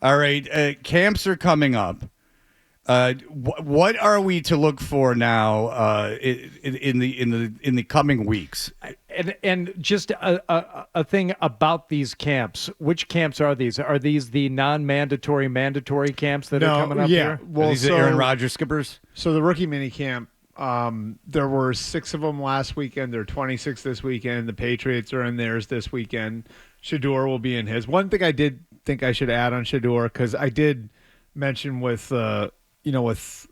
All right, camps are coming up. What are we to look for now in the coming weeks? And just a thing about these camps. Which camps are these? Are these the non-mandatory mandatory camps that are coming up here? Well, are these the Aaron Rodgers skippers? So the rookie mini camp, there were 6 of them last weekend. There are 26 this weekend. The Patriots are in theirs this weekend. Shador will be in his. One thing I did think I should add on Shador, because I did mention with with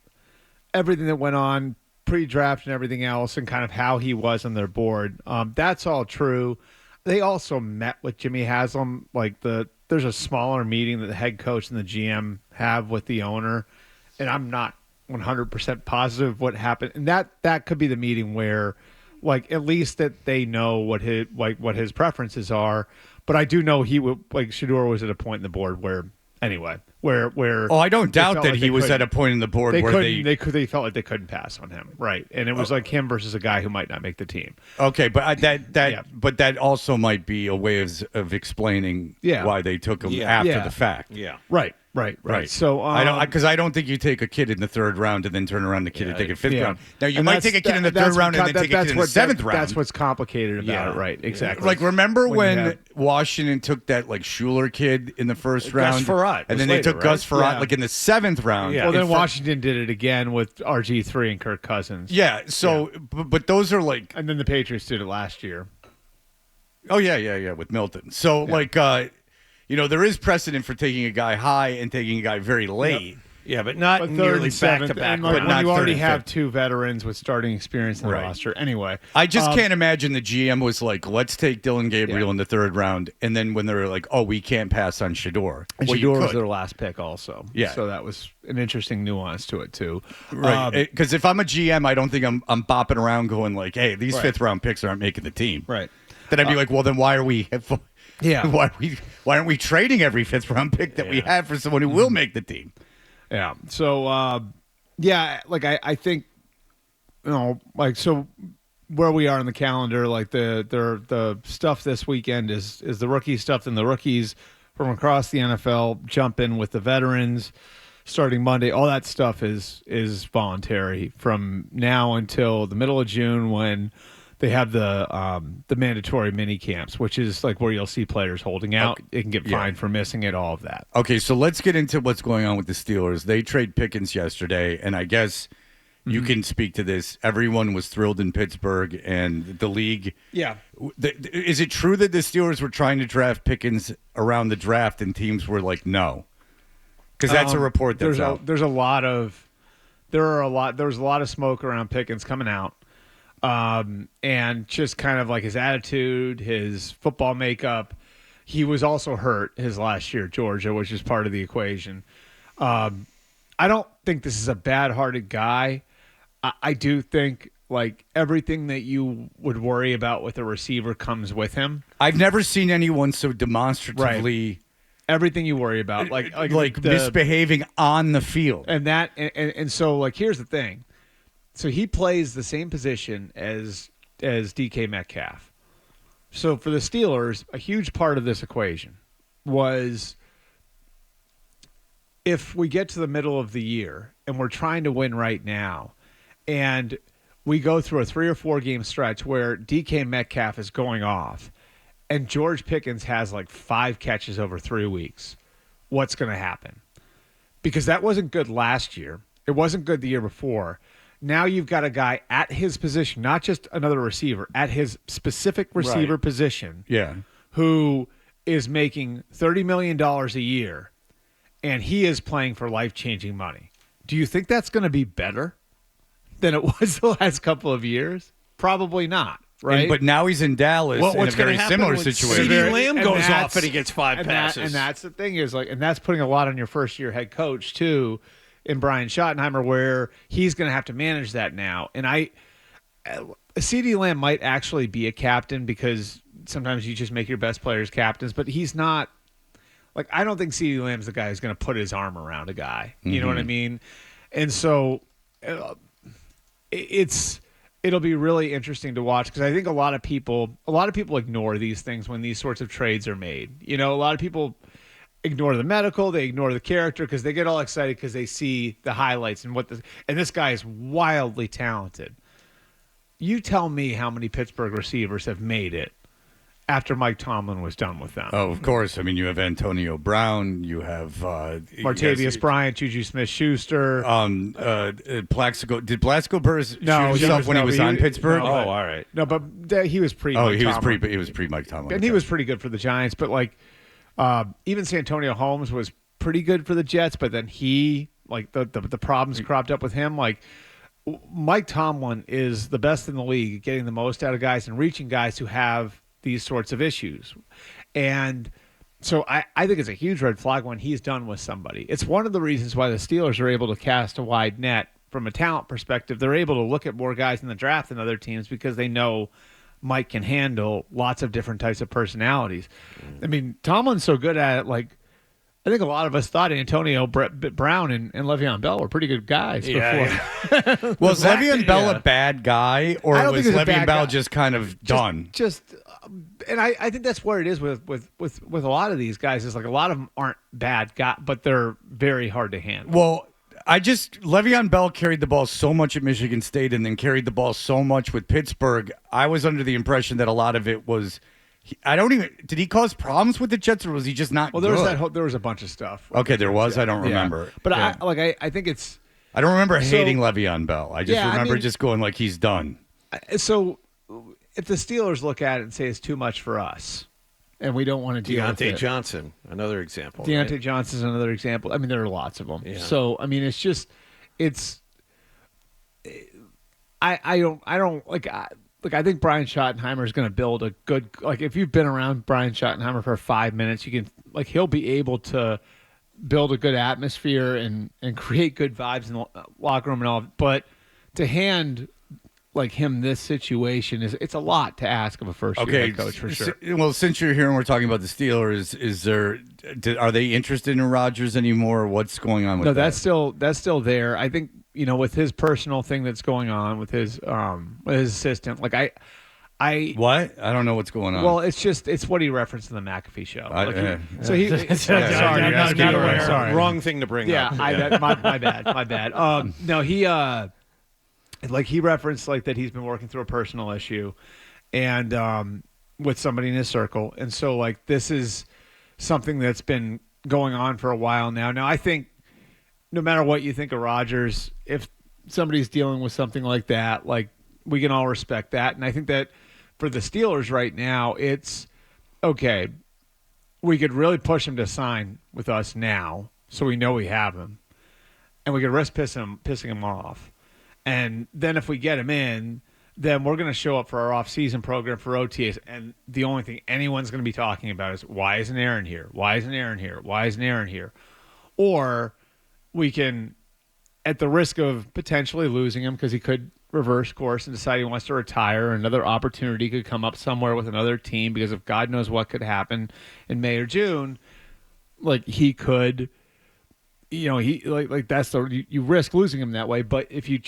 everything that went on pre-draft and everything else and kind of how he was on their board. That's all true. They also met with Jimmy Haslam. There's a smaller meeting that the head coach and the GM have with the owner, and I'm not 100% positive what happened. And that could be the meeting where, at least that they know what his preferences are. But I do know he would Shador was at a point in the board where I don't doubt that he was at a point in the board where they felt like they couldn't pass on him, right? And it was like him versus a guy who might not make the team. Okay, but that also might be a way of explaining why they took him after the fact. Yeah, right. So I don't think you take a kid in the 3rd round and then turn around the kid and take a 5th round. Now you might take a kid in the 3rd round and then take a kid in the 7th round. That's what's complicated about it, right? Exactly. Remember when Washington took that Schuler kid in the 1st round, Gus Frerotte, and then they took Gus Frerotte in the 7th round. Yeah. Well, then Washington did it again with RG3 and Kirk Cousins. Yeah. So, but those are and then the Patriots did it last year. Oh yeah, with Milton. So there is precedent for taking a guy high and taking a guy very late. Yep. Yeah, but not nearly back-to-back. But when you already have 2 veterans with starting experience in the roster. Anyway. I just can't imagine the GM was like, let's take Dylan Gabriel in the 3rd round. And then when they were like, oh, we can't pass on Shador. And Shador was their last pick also. Yeah. So that was an interesting nuance to it, too. Right. Because if I'm a GM, I don't think I'm bopping around going like, hey, these 5th-round picks aren't making the team. Right. Then I'd be like, well, then why are we... Yeah. Why aren't we trading every 5th-round pick that we have for someone who will make the team? Yeah. So, I think, so where we are in the calendar, the stuff this weekend is the rookie stuff, and the rookies from across the NFL jump in with the veterans starting Monday. All that stuff is voluntary from now until the middle of June when they have the mandatory mini camps, which is where you'll see players holding out. Okay. It can get fined for missing it, all of that. Okay, so let's get into what's going on with the Steelers. They trade Pickens yesterday, and I guess you can speak to this. Everyone was thrilled in Pittsburgh and the league. Yeah. Is it true that the Steelers were trying to draft Pickens around the draft and teams were like, no? Because that's a report that's out. There was a lot of smoke around Pickens coming out. And just kind of his attitude, his football makeup. He was also hurt his last year at Georgia, which is part of the equation. I don't think this is a bad-hearted guy. I do think everything that you would worry about with a receiver comes with him. I've never seen anyone so demonstratively everything you worry about, misbehaving on the field. And so here's the thing. So he plays the same position as DK Metcalf. So for the Steelers, a huge part of this equation was if we get to the middle of the year and we're trying to win right now, and we go through a 3 or 4 game stretch where DK Metcalf is going off and George Pickens has 5 catches over 3 weeks, what's going to happen? Because that wasn't good last year. It wasn't good the year before. Now you've got a guy at his position, not just another receiver, at his specific receiver position, who is making $30 million a year, and he is playing for life-changing money. Do you think that's going to be better than it was the last couple of years? Probably not, right? But now he's in Dallas in a very similar situation. CeeDee Lamb goes off and he gets 5 passes. And that's the thing is and that's putting a lot on your first-year head coach, too, in Brian Schottenheimer, where he's going to have to manage that now. And CeeDee Lamb might actually be a captain because sometimes you just make your best players captains, but he's not I don't think CeeDee Lamb's the guy who's going to put his arm around a guy. You know what I mean? And so it'll be really interesting to watch because I think a lot of people ignore these things when these sorts of trades are made. A lot of people ignore the medical, they ignore the character because they get all excited because they see the highlights and and this guy is wildly talented. You tell me how many Pittsburgh receivers have made it after Mike Tomlin was done with them. Oh, of course. I mean, you have Antonio Brown. You have Martavius Bryant, Juju Smith-Schuster. Plaxico. Did Plaxico Burress shoot himself when he was on Pittsburgh? No, all right. No, but he was pre. He was pre Mike Tomlin. And he was pretty good for the Giants. But like, even Santonio Holmes was pretty good for the Jets. But then the problems cropped up with him. Like, Mike Tomlin is the best in the league at getting the most out of guys and reaching guys who have these sorts of issues. And so I think it's a huge red flag when he's done with somebody. It's one of the reasons why the Steelers are able to cast a wide net from a talent perspective. They're able to look at more guys in the draft than other teams because they know Mike can handle lots of different types of personalities. I mean, Tomlin's so good at it, like, I think a lot of us thought Antonio Brown and Le'Veon Bell were pretty good guys before. Yeah. Was Le'Veon Bell a bad guy, or was Le'Veon Bell just kind of done? And I think that's where it is with a lot of these guys. Is like a lot of them aren't bad guys, but they're very hard to handle. Well, Le'Veon Bell carried the ball so much at Michigan State and then carried the ball so much with Pittsburgh. I was under the impression that a lot of it was. Did he cause problems with the Jets, or was he just not? Well, there was a bunch of stuff. Okay, there was. I don't remember. But I think it's. I don't remember hating Le'Veon Bell. I just remember just going like he's done. So, if the Steelers look at it and say it's too much for us, and we don't want to deal with it. Deontay Johnson, another example. Deontay Johnson's another example. I mean, there are lots of them. Yeah. So, I mean, I don't like. Look, I think Brian Schottenheimer is going to build a good. Like, if you've been around Brian Schottenheimer for 5 minutes, you can he'll be able to build a good atmosphere and create good vibes in the locker room and all. But to hand him this situation it's a lot to ask of a first-year head coach for sure. Well, since you're here and we're talking about the Steelers, are they interested in Rodgers anymore? What's going on with that? No, that's still there. I think with his personal thing that's going on with his assistant. Like I don't know what's going on. Well, it's what he referenced in the McAfee show. Sorry, wrong thing to bring up. My bad. No, he referenced that he's been working through a personal issue, and with somebody in his circle, and so this is something that's been going on for a while now. Now I think no matter what you think of Rodgers, if somebody's dealing with something like that, we can all respect that, and I think that. For the Steelers right now, it's okay. We could really push him to sign with us now, so we know we have him, and we could risk pissing him off. And then if we get him in, then we're going to show up for our off-season program for OTAs, and the only thing anyone's going to be talking about is why isn't Aaron here? Why isn't Aaron here? Why isn't Aaron here? Or we can, at the risk of potentially losing him because he could reverse course and decide he wants to retire. Another opportunity could come up somewhere with another team because of God knows what could happen in May or June. He could, that's you risk losing him that way. But if you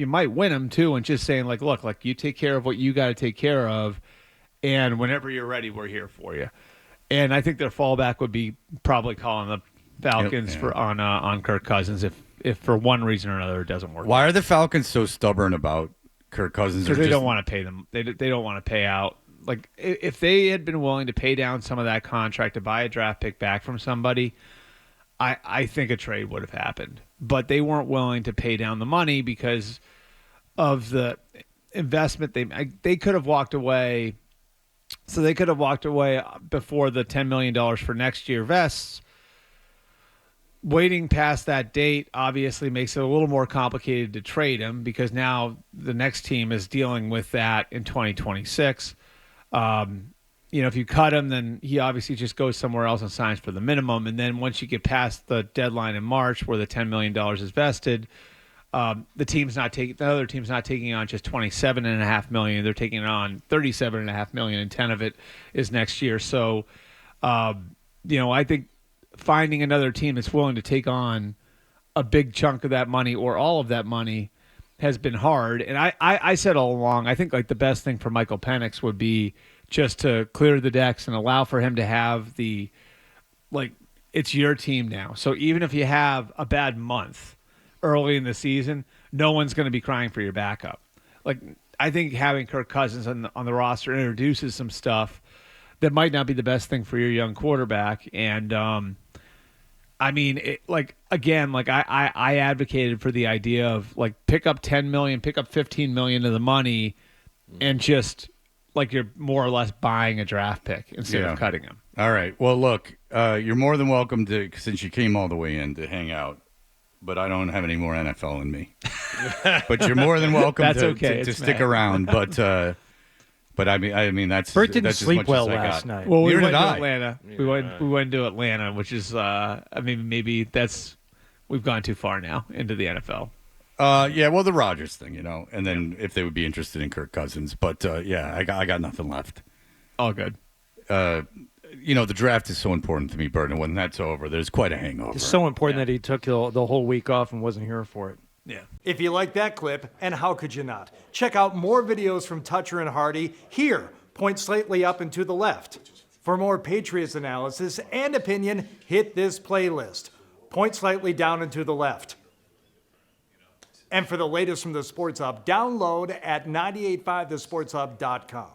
might win him too, and just saying look, you take care of what you got to take care of, and whenever you're ready, we're here for you. And I think their fallback would be probably calling the Falcons on Kirk Cousins if for one reason or another it doesn't work. Why are the Falcons so stubborn about Kirk Cousins? Because they don't want to pay them. They don't want to pay out. If they had been willing to pay down some of that contract to buy a draft pick back from somebody, I think a trade would have happened. But they weren't willing to pay down the money because of the investment. They could have walked away. So they could have walked away before the $10 million for next year vests. Waiting past that date obviously makes it a little more complicated to trade him because now the next team is dealing with that in 2026. If you cut him, then he obviously just goes somewhere else and signs for the minimum. And then once you get past the deadline in March where the $10 million is vested, the other team's not taking on just $27.5 million. They're taking on $37.5 million, and 10 of it is next year. So, I think finding another team that's willing to take on a big chunk of that money or all of that money has been hard. And I said all along, I think the best thing for Michael Penix would be just to clear the decks and allow for him to have the, like, it's your team now. So even if you have a bad month early in the season, no one's going to be crying for your backup. Like, I think having Kirk Cousins on the roster introduces some stuff that might not be the best thing for your young quarterback. And, I mean, I advocated for the idea of, like, pick up $10 million, pick up $15 million of the money, and just, like, you're more or less buying a draft pick instead of cutting him. All right. Well, look, you're more than welcome to, since you came all the way in, to hang out. But I don't have any more NFL in me. But you're more than welcome to stick around. But I mean that's Bert didn't that's sleep as much well as I last got. night. Well, we Neither went did to I. Atlanta. We went to Atlanta, which is, I mean, maybe we've gone too far now into the NFL. Yeah, well, the Rodgers thing, and then if they would be interested in Kirk Cousins. But yeah, I got nothing left. All good. The draft is so important to me, Bert, and when that's over, there's quite a hangover. It's so important that he took the whole week off and wasn't here for it. Yeah. If you like that clip, and how could you not? Check out more videos from Toucher and Hardy here. Point slightly up and to the left. For more Patriots analysis and opinion, hit this playlist. Point slightly down and to the left. And for the latest from the Sports Hub, download at 985thesportshub.com.